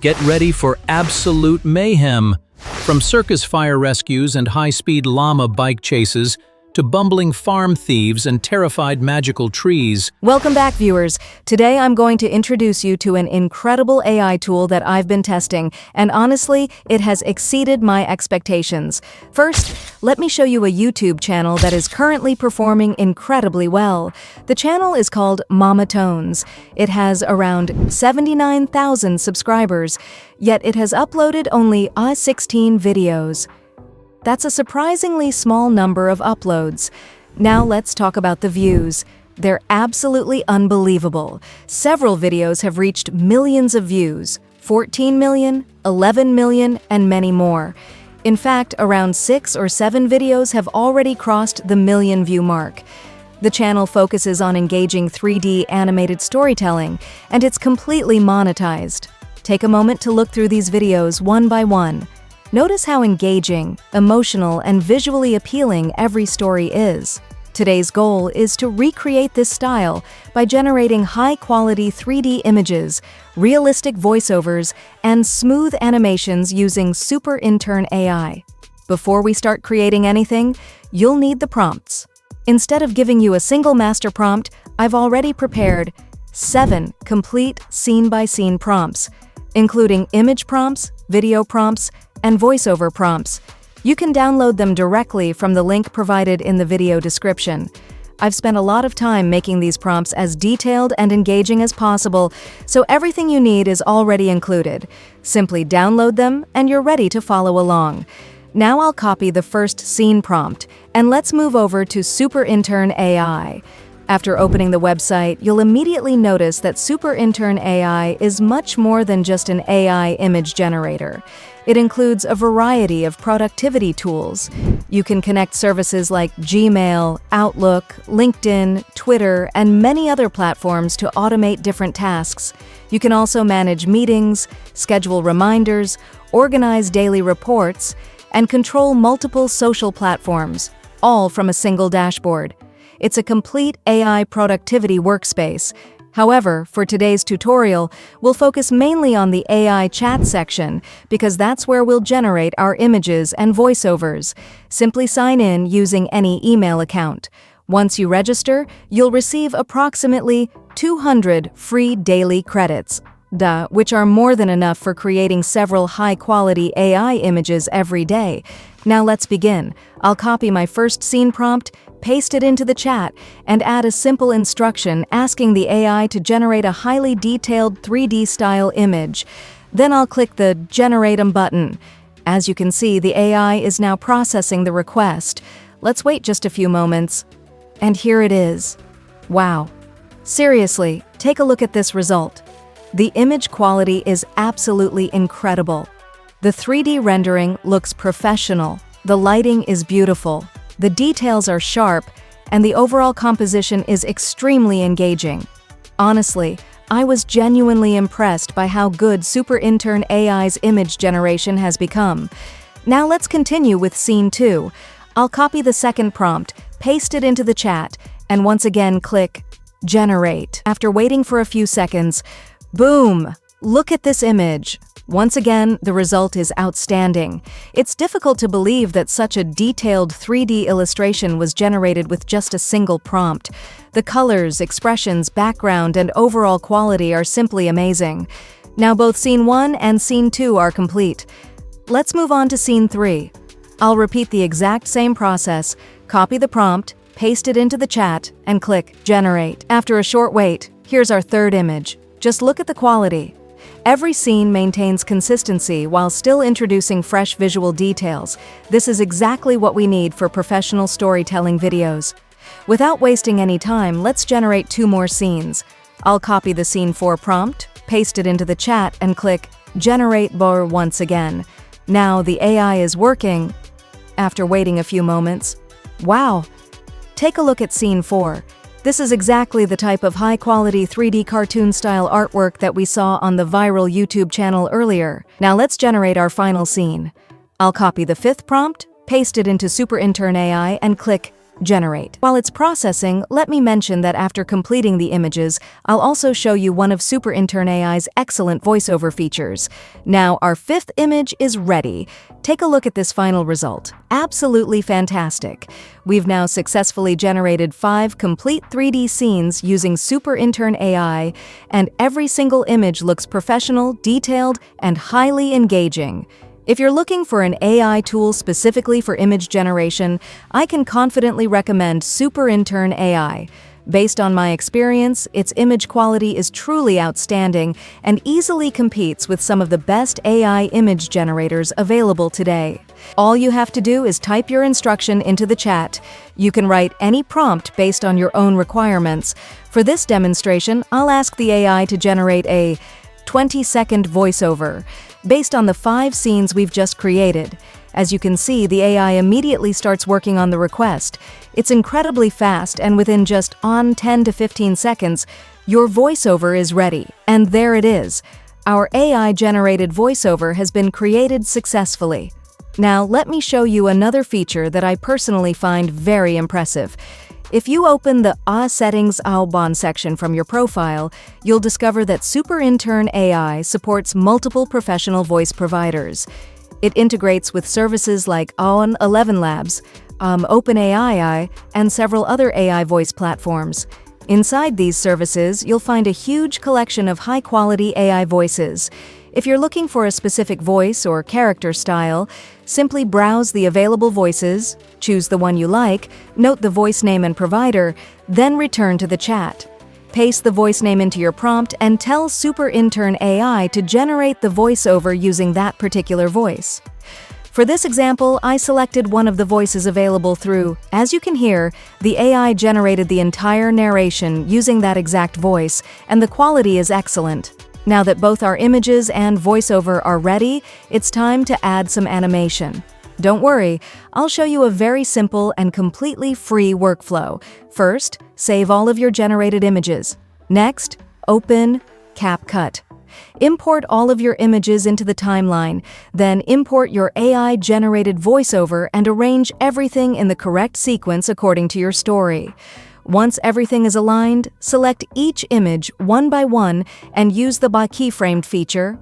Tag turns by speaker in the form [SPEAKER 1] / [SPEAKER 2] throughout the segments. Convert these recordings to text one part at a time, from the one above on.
[SPEAKER 1] Get ready for absolute mayhem. From circus fire rescues and high-speed llama bike chases to bumbling farm thieves and terrified magical trees.
[SPEAKER 2] Welcome back, viewers. Today I'm going to introduce you to an incredible AI tool that I've been testing, and honestly, it has exceeded my expectations. First, let me show you a YouTube channel that is currently performing incredibly well. The channel is called Mama Tones. It has around 79,000 subscribers, yet it has uploaded only 16 videos. That's a surprisingly small number of uploads. Now let's talk about the views. They're absolutely unbelievable. Several videos have reached millions of views, 14 million, 11 million, and many more. In fact, around 6 or 7 videos have already crossed the million-view mark. The channel focuses on engaging 3D animated storytelling, and it's completely monetized. Take a moment to look through these videos one by one. Notice how engaging, emotional, and visually appealing every story is. Today's goal is to recreate this style by generating high-quality 3D images, realistic voiceovers, and smooth animations using SuperIntern AI. Before we start creating anything, you'll need the prompts. Instead of giving you a single master prompt, I've already prepared 7 complete scene-by-scene prompts, including image prompts, video prompts, and voiceover prompts. You can download them directly from the link provided in the video description. I've spent a lot of time making these prompts as detailed and engaging as possible, so everything you need is already included. Simply download them and you're ready to follow along. Now I'll copy the first scene prompt, and let's move over to SuperIntern AI. After opening the website, you'll immediately notice that SuperIntern AI is much more than just an AI image generator. It includes a variety of productivity tools. You can connect services like Gmail, Outlook, LinkedIn, Twitter, and many other platforms to automate different tasks. You can also manage meetings, schedule reminders, organize daily reports, and control multiple social platforms, all from a single dashboard. It's a complete AI productivity workspace. However, for today's tutorial, we'll focus mainly on the AI chat section because that's where we'll generate our images and voiceovers. Simply sign in using any email account. Once you register, you'll receive approximately 200 free daily credits, which are more than enough for creating several high-quality AI images every day. Now let's begin. I'll copy my first scene prompt, paste it into the chat, and add a simple instruction asking the AI to generate a highly detailed 3D-style image. Then I'll click the Generate button. As you can see, the AI is now processing the request. Let's wait just a few moments. And here it is. Wow. Seriously, take a look at this result. The image quality is absolutely incredible. The 3D rendering looks professional, the lighting is beautiful, the details are sharp, and the overall composition is extremely engaging. Honestly, I was genuinely impressed by how good SuperIntern AI's image generation has become. Now let's continue with Scene 2. I'll copy the second prompt, paste it into the chat, and once again click Generate. After waiting for a few seconds, boom! Look at this image. Once again, the result is outstanding. It's difficult to believe that such a detailed 3D illustration was generated with just a single prompt. The colors, expressions, background, and overall quality are simply amazing. Now both Scene 1 and Scene 2 are complete. Let's move on to Scene 3. I'll repeat the exact same process, copy the prompt, paste it into the chat, and click Generate. After a short wait, here's our third image. Just look at the quality. Every scene maintains consistency while still introducing fresh visual details. This is exactly what we need for professional storytelling videos. Without wasting any time, let's generate 2 more scenes. I'll copy the Scene 4 prompt, paste it into the chat, and click Generate once again. Now the AI is working. After waiting a few moments, wow! Take a look at Scene 4. This is exactly the type of high-quality 3D cartoon-style artwork that we saw on the viral YouTube channel earlier. Now let's generate our final scene. I'll copy the 5th prompt, paste it into SuperIntern AI, and click Generate. While it's processing, let me mention that after completing the images, I'll also show you one of SuperIntern AI's excellent voiceover features. Now, our fifth image is ready. Take a look at this final result. Absolutely fantastic. We've now successfully generated 5 complete 3D scenes using SuperIntern AI, and every single image looks professional, detailed, and highly engaging. If you're looking for an AI tool specifically for image generation, I can confidently recommend SuperIntern AI. Based on my experience, its image quality is truly outstanding and easily competes with some of the best AI image generators available today. All you have to do is type your instruction into the chat. You can write any prompt based on your own requirements. For this demonstration, I'll ask the AI to generate a 20-second voiceover based on the 5 scenes we've just created. As you can see, the AI immediately starts working on the request. It's incredibly fast, and within just 10 to 15 seconds, your voiceover is ready. And there it is. Our AI-generated voiceover has been created successfully. Now, let me show you another feature that I personally find very impressive. If you open the Settings Albon section from your profile, you'll discover that SuperIntern AI supports multiple professional voice providers. It integrates with services like ON 11 Labs, OpenAI, and several other AI voice platforms. Inside these services, you'll find a huge collection of high-quality AI voices. If you're looking for a specific voice or character style, simply browse the available voices, choose the one you like, note the voice name and provider, then return to the chat. Paste the voice name into your prompt and tell SuperIntern AI to generate the voiceover using that particular voice. For this example, I selected one of the voices available through. As you can hear, the AI generated the entire narration using that exact voice, and the quality is excellent. Now that both our images and voiceover are ready, it's time to add some animation. Don't worry, I'll show you a very simple and completely free workflow. First, save all of your generated images. Next, open CapCut. Import all of your images into the timeline, then import your AI-generated voiceover and arrange everything in the correct sequence according to your story. Once everything is aligned, select each image one by one and use the by keyframed feature.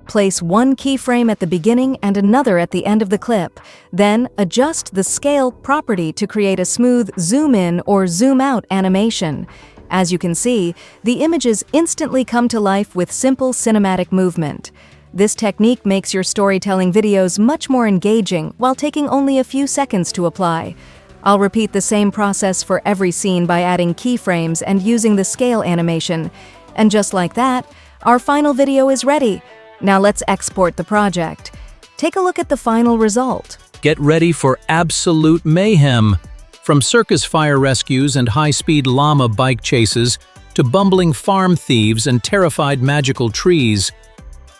[SPEAKER 2] Place one keyframe at the beginning and another at the end of the clip. Then adjust the scale property to create a smooth zoom in or zoom out animation. As you can see, the images instantly come to life with simple cinematic movement. This technique makes your storytelling videos much more engaging while taking only a few seconds to apply. I'll repeat the same process for every scene by adding keyframes and using the scale animation. And just like that, our final video is ready. Now let's export the project. Take a look at the final result.
[SPEAKER 1] Get ready for absolute mayhem. From circus fire rescues and high-speed llama bike chases to bumbling farm thieves and terrified magical trees.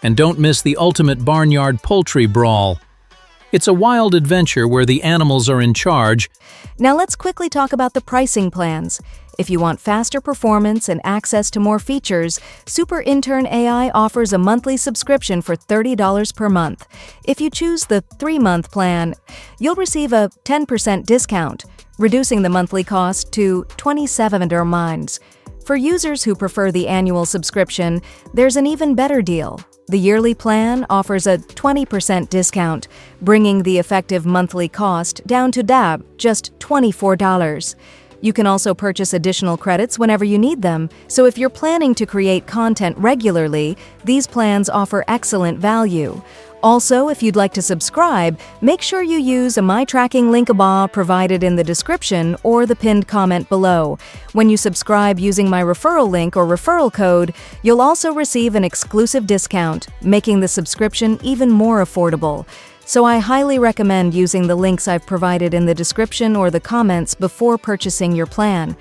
[SPEAKER 1] And don't miss the ultimate barnyard poultry brawl. It's a wild adventure where the animals are in charge.
[SPEAKER 2] Now let's quickly talk about the pricing plans. If you want faster performance and access to more features, SuperIntern AI offers a monthly subscription for $30 per month. If you choose the 3-month plan, you'll receive a 10% discount, reducing the monthly cost to $27. For users who prefer the annual subscription, there's an even better deal. The yearly plan offers a 20% discount, bringing the effective monthly cost down to just $24. You can also purchase additional credits whenever you need them, so if you're planning to create content regularly, these plans offer excellent value. Also, if you'd like to subscribe, make sure you use my tracking link above provided in the description or the pinned comment below. When you subscribe using my referral link or referral code, you'll also receive an exclusive discount, making the subscription even more affordable. So I highly recommend using the links I've provided in the description or the comments before purchasing your plan.